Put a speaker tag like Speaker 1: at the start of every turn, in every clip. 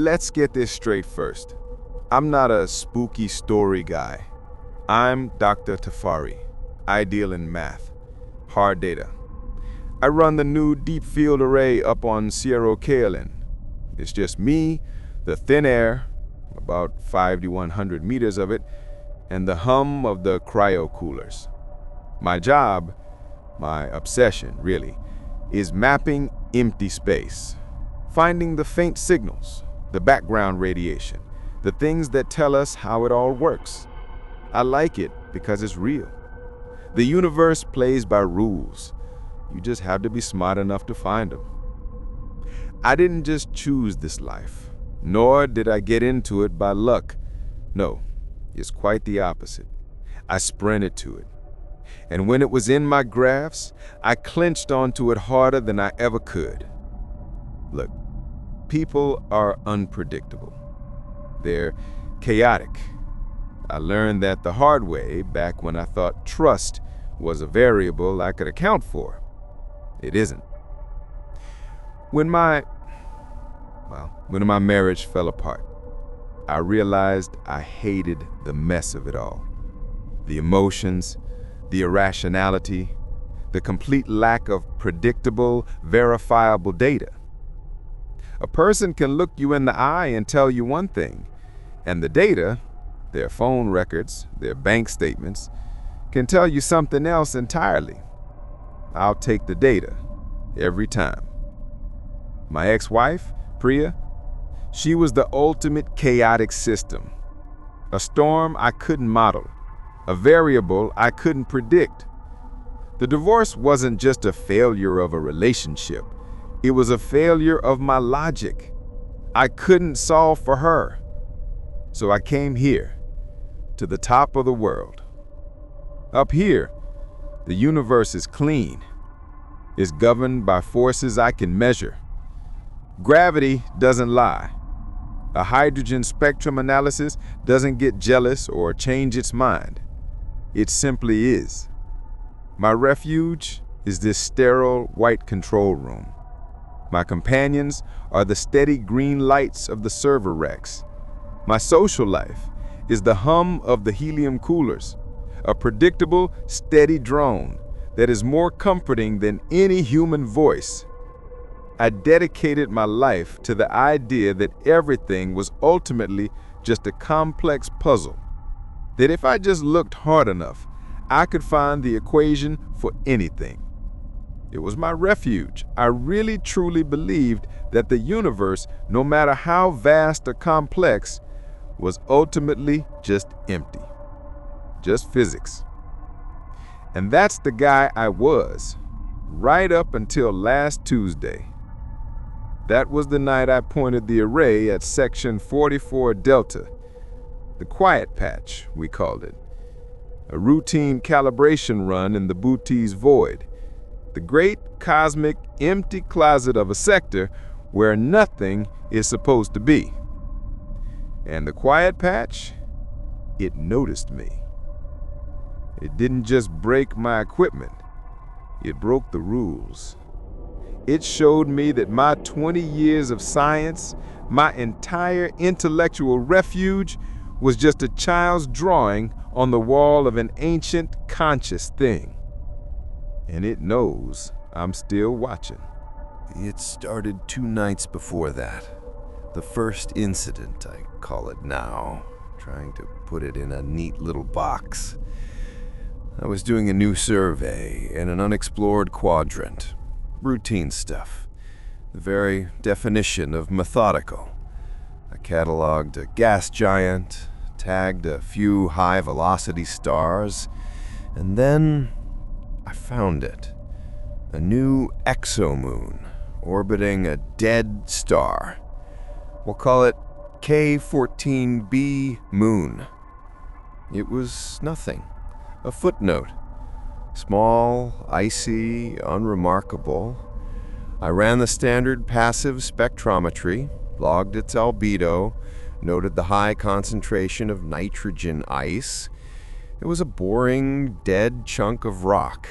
Speaker 1: let's get this straight first. I'm not a spooky story guy. I'm Dr. Tafari. I deal in math, hard data. I run the new deep field array up on Sierra Kaolin. It's just me, the thin air, about 5,100 meters of it, and the hum of the cryo coolers. My job, my obsession really, is mapping empty space, finding the faint signals, the background radiation, the things that tell us how it all works. I like it because it's real. The universe plays by rules. You just have to be smart enough to find them. I didn't just choose this life, nor did I get into it by luck. No, it's quite the opposite. I sprinted to it. And when it was in my grasp, I clenched onto it harder than I ever could. Look, people are unpredictable. They're chaotic. I learned that the hard way back when I thought trust was a variable I could account for. It isn't. When my marriage fell apart, I realized I hated the mess of it all. The emotions, the irrationality, the complete lack of predictable, verifiable data. A person can look you in the eye and tell you one thing, and the data, their phone records, their bank statements, can tell you something else entirely. I'll take the data every time. My ex-wife, Priya, she was the ultimate chaotic system. A storm I couldn't model, a variable I couldn't predict. The divorce wasn't just a failure of a relationship. It was a failure of my logic. I couldn't solve for her. So I came here, to the top of the world. Up here, the universe is clean. It's governed by forces I can measure. Gravity doesn't lie. A hydrogen spectrum analysis doesn't get jealous or change its mind. It simply is. My refuge is this sterile white control room. My companions are the steady green lights of the server racks. My social life is the hum of the helium coolers, a predictable, steady drone that is more comforting than any human voice. I dedicated my life to the idea that everything was ultimately just a complex puzzle, that if I just looked hard enough, I could find the equation for anything. It was my refuge. I really truly believed that the universe, no matter how vast or complex, was ultimately just empty, just physics. And that's the guy I was, right up until last Tuesday. That was the night I pointed the array at section 44 Delta, the quiet patch, we called it. A routine calibration run in the Boötes void, the great cosmic empty closet of a sector where nothing is supposed to be. And the quiet patch, it noticed me. It didn't just break my equipment, it broke the rules. It showed me that my 20 years of science, my entire intellectual refuge, was just a child's drawing on the wall of an ancient conscious thing. And it knows I'm still watching.
Speaker 2: It started 2 nights before that. The first incident, I call it now, trying to put it in a neat little box. I was doing a new survey in an unexplored quadrant. Routine stuff. The very definition of methodical. I cataloged a gas giant, tagged a few high-velocity stars, and then I found it. A new exomoon orbiting a dead star. We'll call it K14b Moon. It was nothing. A footnote. Small, icy, unremarkable. I ran the standard passive spectrometry, logged its albedo, noted the high concentration of nitrogen ice. It was a boring, dead chunk of rock.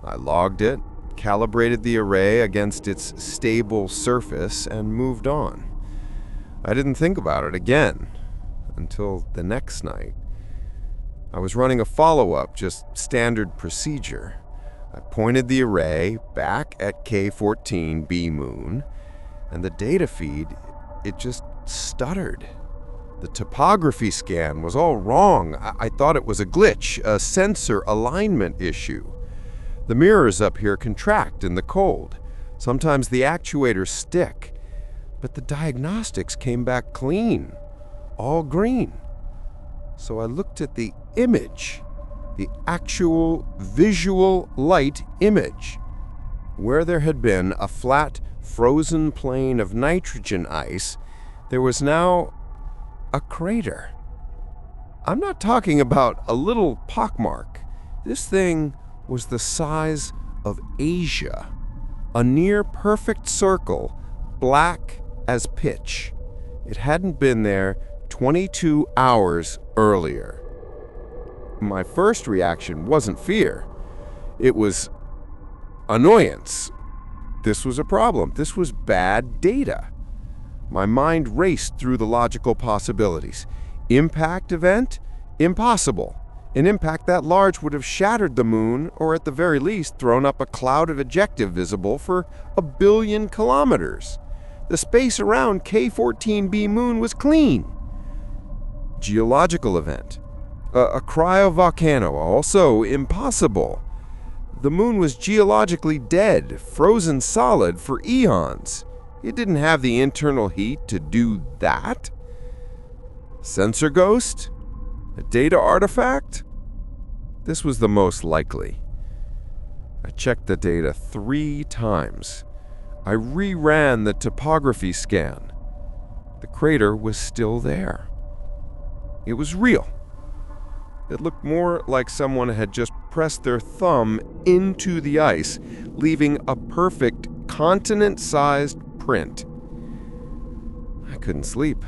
Speaker 2: I logged it, calibrated the array against its stable surface, and moved on. I didn't think about it again until the next night. I was running a follow-up, just standard procedure. I pointed the array back at K14b Moon, and the data feed, it just stuttered. The topography scan was all wrong. I thought it was a glitch, a sensor alignment issue. The mirrors up here contract in the cold. Sometimes the actuators stick. But the diagnostics came back clean, all green. So I looked at the image, the actual visual light image. Where there had been a flat, frozen plain of nitrogen ice, there was now a crater. I'm not talking about a little pockmark. This thing was the size of Asia, a near-perfect circle, black as pitch. It hadn't been there 22 hours earlier. My first reaction wasn't fear. It was annoyance. This was a problem. This was bad data. My mind raced through the logical possibilities. Impact event? Impossible. An impact that large would have shattered the moon, or at the very least thrown up a cloud of ejective visible for 1 billion kilometers. The space around K14b Moon was clean. Geological event. A cryovolcano, also impossible. The moon was geologically dead, frozen solid for eons. It didn't have the internal heat to do that. Sensor ghost? A data artifact? This was the most likely. I checked the data 3 times. I reran the topography scan. The crater was still there. It was real. It looked more like someone had just pressed their thumb into the ice, leaving a perfect continent-sized print. I couldn't sleep.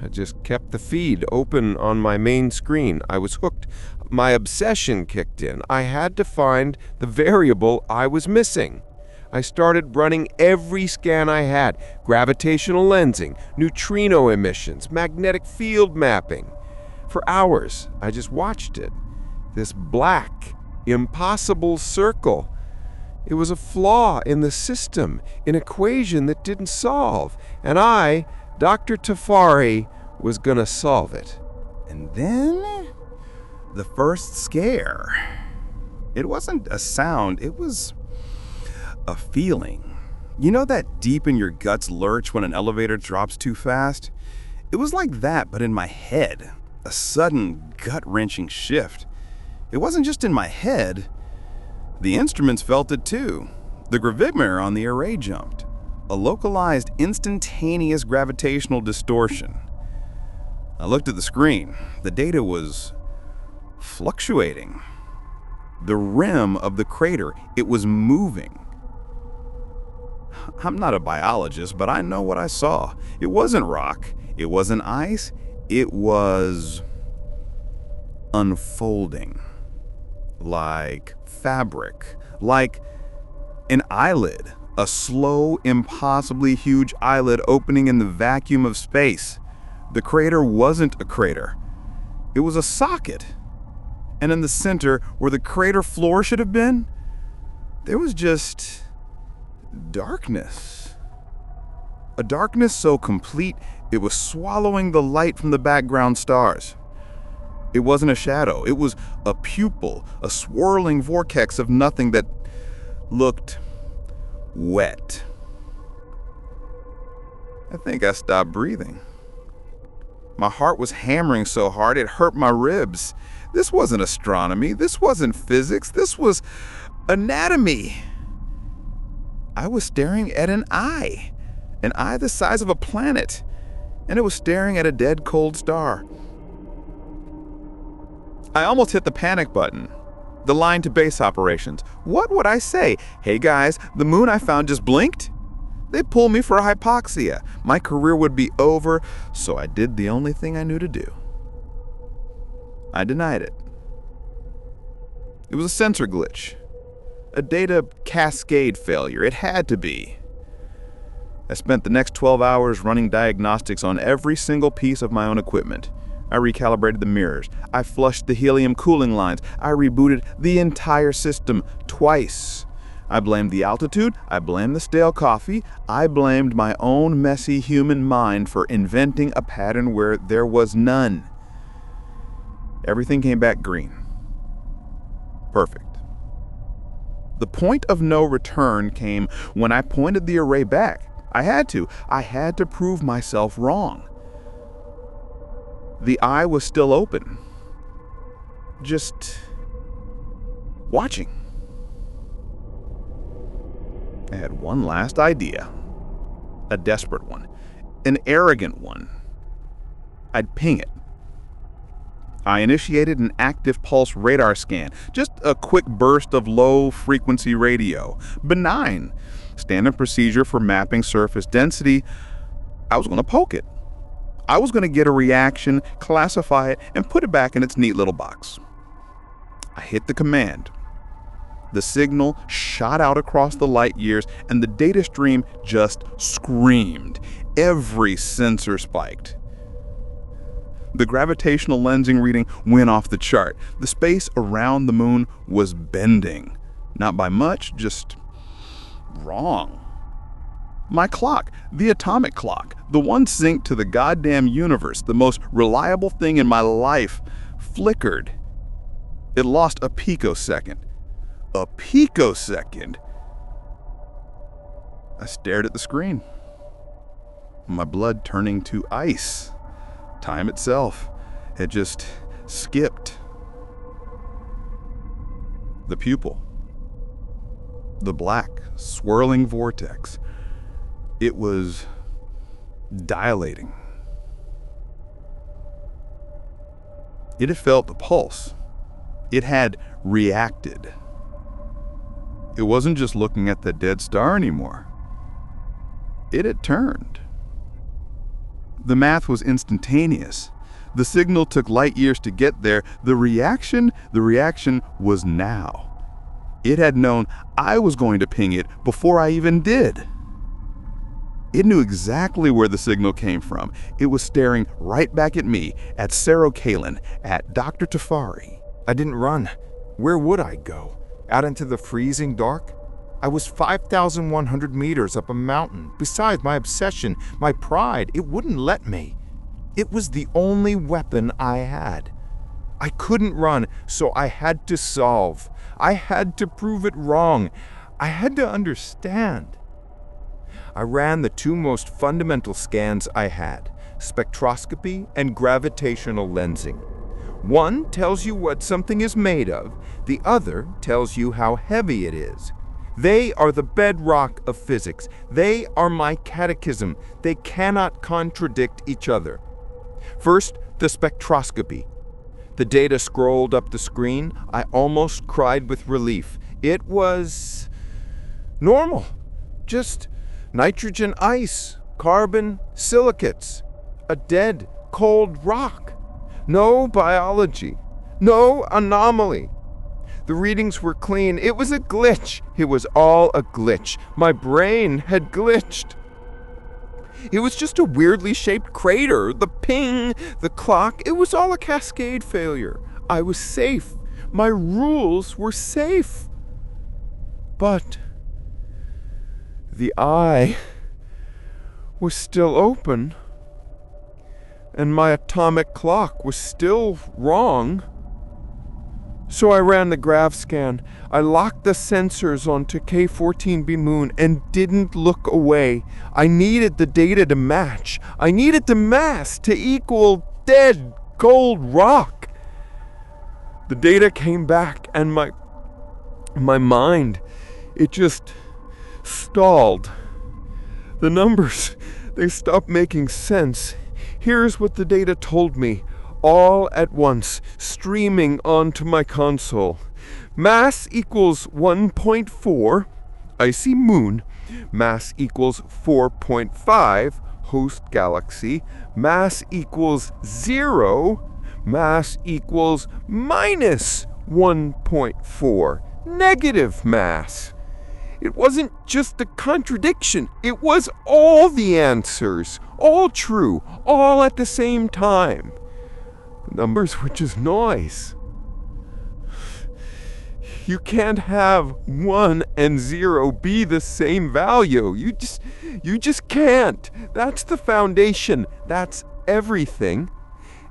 Speaker 2: I just kept the feed open on my main screen. I was hooked. My obsession kicked in. I had to find the variable I was missing. I started running every scan I had: gravitational lensing, neutrino emissions, magnetic field mapping. For hours, I just watched it. This black, impossible circle. It was a flaw in the system, an equation that didn't solve. And I, Dr. Tafari, was gonna solve it.
Speaker 3: And then, the first scare. It wasn't a sound, it was a feeling. You know that deep in your guts lurch when an elevator drops too fast? It was like that, but in my head. A sudden, gut-wrenching shift. It wasn't just in my head. The instruments felt it too. The gravimeter on the array jumped. A localized, instantaneous gravitational distortion. I looked at the screen. The data was fluctuating. The rim of the crater, it was moving. I'm not a biologist, but I know what I saw. It wasn't rock. It wasn't ice. It was unfolding. Like fabric. Like an eyelid. A slow, impossibly huge eyelid opening in the vacuum of space. The crater wasn't a crater. It was a socket. And in the center, where the crater floor should have been, there was just darkness. A darkness so complete, it was swallowing the light from the background stars. It wasn't a shadow. It was a pupil, a swirling vortex of nothing that looked wet. I think I stopped breathing. My heart was hammering so hard it hurt my ribs. This wasn't astronomy. This wasn't physics. This was anatomy. I was staring at an eye the size of a planet, and it was staring at a dead cold star. I almost hit the panic button. The line to base operations. What would I say? Hey guys, the moon I found just blinked? They'd pull me for hypoxia. My career would be over, so I did the only thing I knew to do. I denied it. It was a sensor glitch. A data cascade failure. It had to be. I spent the next 12 hours running diagnostics on every single piece of my own equipment. I recalibrated the mirrors. I flushed the helium cooling lines. I rebooted the entire system twice. I blamed the altitude. I blamed the stale coffee. I blamed my own messy human mind for inventing a pattern where there was none. Everything came back green. Perfect. The point of no return came when I pointed the array back. I had to prove myself wrong. The eye was still open. Just watching. I had one last idea. A desperate one. An arrogant one. I'd ping it. I initiated an active pulse radar scan. Just a quick burst of low-frequency radio. Benign. Standard procedure for mapping surface density. I was going to poke it. I was going to get a reaction, classify it, and put it back in its neat little box. I hit the command. The signal shot out across the light years, and the data stream just screamed. Every sensor spiked. The gravitational lensing reading went off the chart. The space around the moon was bending. Not by much, just wrong. My clock, the atomic clock, the one synced to the goddamn universe, the most reliable thing in my life, flickered. It lost a picosecond. A picosecond? I stared at the screen. My blood turning to ice. Time itself had just skipped. The pupil. The black, swirling vortex. It was dilating. It had felt the pulse. It had reacted. It wasn't just looking at the dead star anymore. It had turned. The math was instantaneous. The signal took light years to get there. The reaction was now. It had known I was going to ping it before I even did. It knew exactly where the signal came from. It was staring right back at me, at Sarah Kalin, at Dr. Tafari.
Speaker 4: I didn't run. Where would I go? Out into the freezing dark? I was 5,100 meters up a mountain. Besides, my obsession, my pride, it wouldn't let me. It was the only weapon I had. I couldn't run, so I had to solve. I had to prove it wrong. I had to understand. I ran the two most fundamental scans I had, spectroscopy and gravitational lensing. One tells you what something is made of, the other tells you how heavy it is. They are the bedrock of physics. They are my catechism. They cannot contradict each other. First, the spectroscopy. The data scrolled up the screen. I almost cried with relief. It was normal. Just nitrogen ice, carbon silicates, a dead, cold rock. No biology, no anomaly. The readings were clean. It was a glitch. It was all a glitch. My brain had glitched. It was just a weirdly shaped crater. The ping, the clock, it was all a cascade failure. I was safe. My rules were safe. But the eye was still open, and my atomic clock was still wrong. So I ran the grav scan. I locked the sensors onto K14b Moon and didn't look away. I needed the data to match. I needed the mass to equal dead, cold rock. The data came back, and my mind, it just stalled. The numbers, they stopped making sense. Here's what the data told me, all at once, streaming onto my console. Mass equals 1.4, icy moon. Mass equals 4.5, host galaxy. Mass equals 0. Mass equals minus 1.4, negative mass.
Speaker 5: It wasn't just a contradiction. It was all the answers, all true, all at the same time. The numbers were just noise. You can't have 1 and 0 be the same value. You just can't. That's the foundation. That's everything.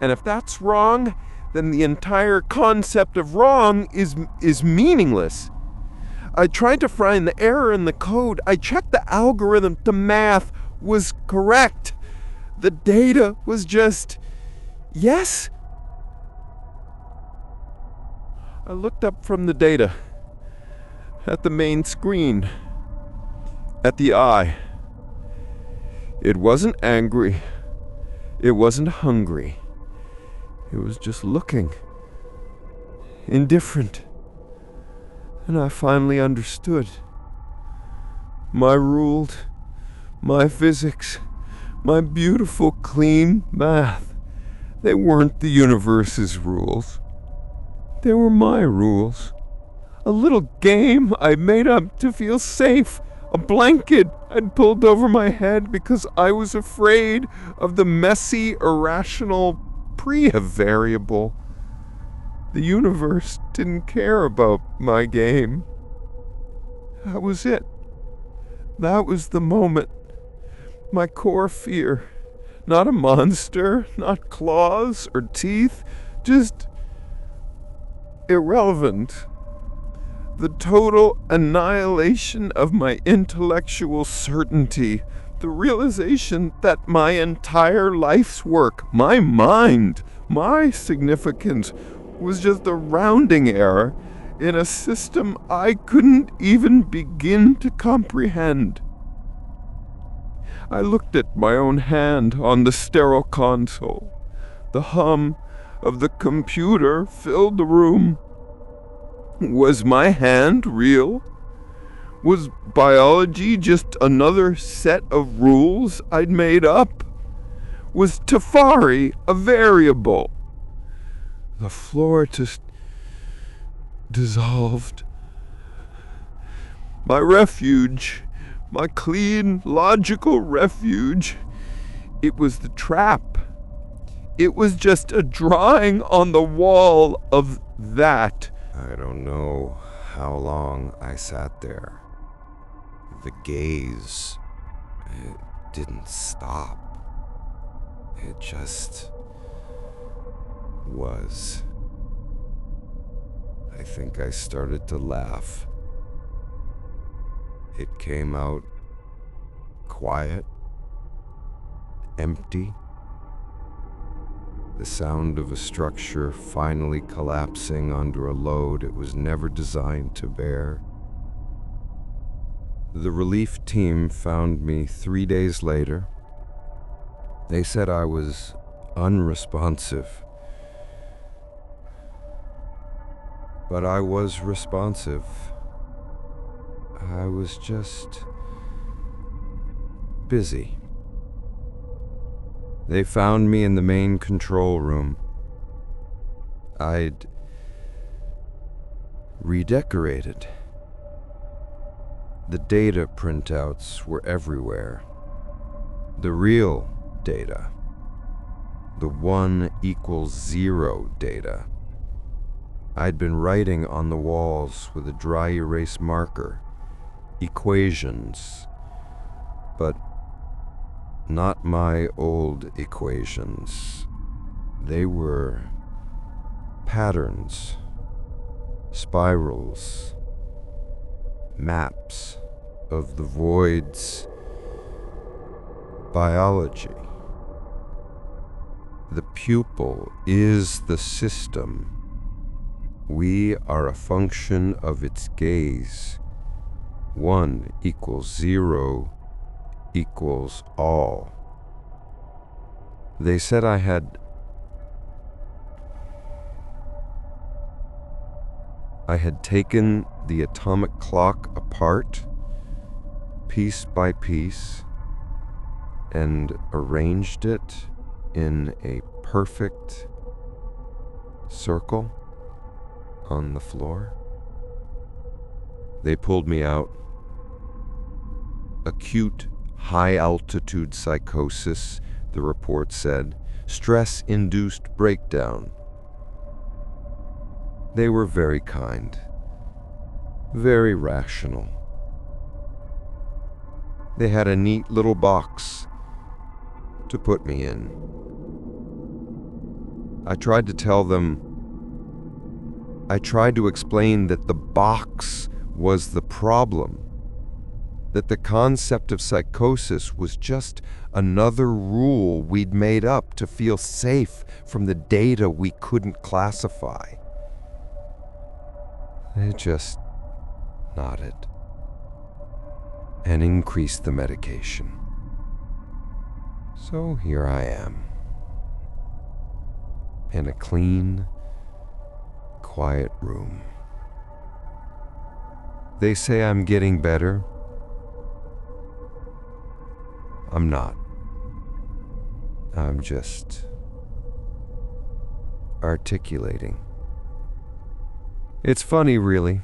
Speaker 5: And if that's wrong, then the entire concept of wrong is meaningless. I tried to find the error in the code. I checked the algorithm. The math was correct. The data was just yes. I looked up from the data at the main screen, at the eye. It wasn't angry. It wasn't hungry. It was just looking, indifferent. And I finally understood. My rules, my physics, my beautiful, clean math, they weren't the universe's rules. They were my rules. A little game I made up to feel safe. A blanket I'd pulled over my head because I was afraid of the messy, irrational Priya variable. The universe didn't care about my game. That was it. That was the moment. My core fear. Not a monster, not claws or teeth, just irrelevant. The total annihilation of my intellectual certainty. The realization that my entire life's work, my mind, my significance, was just a rounding error in a system I couldn't even begin to comprehend. I looked at my own hand on the sterile console. The hum of the computer filled the room. Was my hand real? Was biology just another set of rules I'd made up? Was Tafari a variable? The floor just dissolved. My refuge, my clean, logical refuge, it was the trap. It was just a drawing on the wall of that.
Speaker 2: I don't know how long I sat there. The gaze, it didn't stop. It just was. I think I started to laugh. It came out quiet, empty. The sound of a structure finally collapsing under a load it was never designed to bear. The relief team found me 3 days later. They said I was unresponsive. But I was responsive. I was just busy. They found me in the main control room. I'd redecorated. The data printouts were everywhere. The real data. The 1 = 0 data. I'd been writing on the walls with a dry erase marker. Equations. But not my old equations. They were patterns, spirals, maps of the void's biology. The pupil is the system. We are a function of its gaze. 1 = 0 = all. They said I had taken the atomic clock apart, piece by piece, and arranged it in a perfect circle on the floor. They pulled me out, Acute, high-altitude psychosis, the report said. Stress-induced breakdown. They were very kind. Very rational. They had a neat little box to put me in. I tried to explain that the box was the problem, that the concept of psychosis was just another rule we'd made up to feel safe from the data we couldn't classify. They just nodded and increased the medication. So here I am, in a clean, quiet room. They say I'm getting better. I'm not. I'm just articulating. It's funny, really.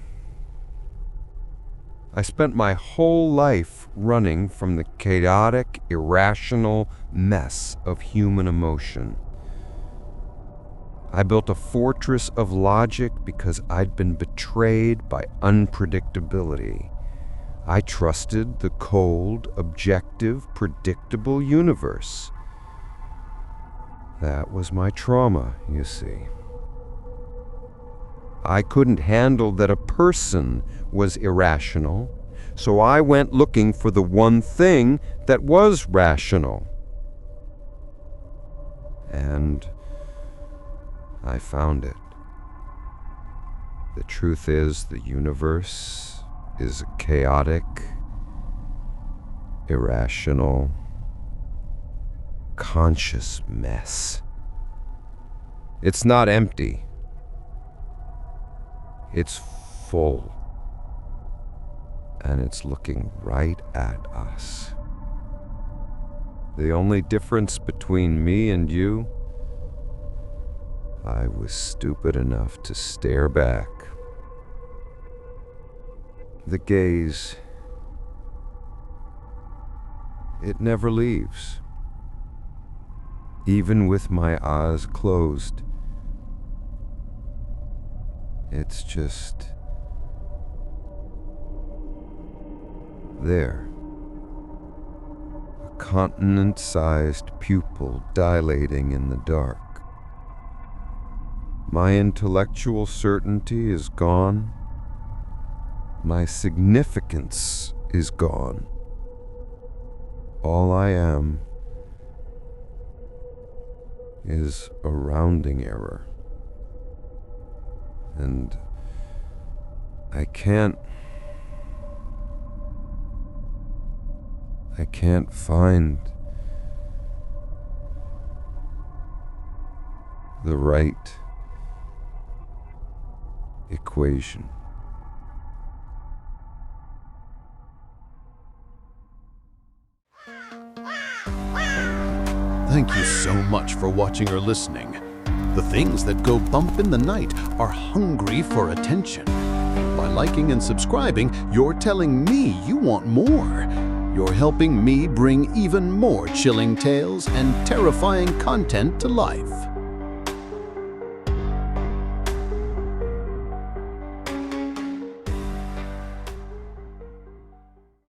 Speaker 2: I spent my whole life running from the chaotic, irrational mess of human emotion. I built a fortress of logic because I'd been betrayed by unpredictability. I trusted the cold, objective, predictable universe. That was my trauma, you see. I couldn't handle that a person was irrational, so I went looking for the one thing that was rational. And I found it. The truth is, the universe is a chaotic, irrational, conscious mess. It's not empty. It's full. And it's looking right at us. The only difference between me and you, I was stupid enough to stare back. The gaze, it never leaves. Even with my eyes closed, it's just there. A continent-sized pupil dilating in the dark. My intellectual certainty is gone. My significance is gone. All I am is a rounding error. And I can't find the right equation.
Speaker 6: Thank you so much for watching or listening. The things that go bump in the night are hungry for attention. By liking and subscribing, you're telling me you want more. You're helping me bring even more chilling tales and terrifying content to life.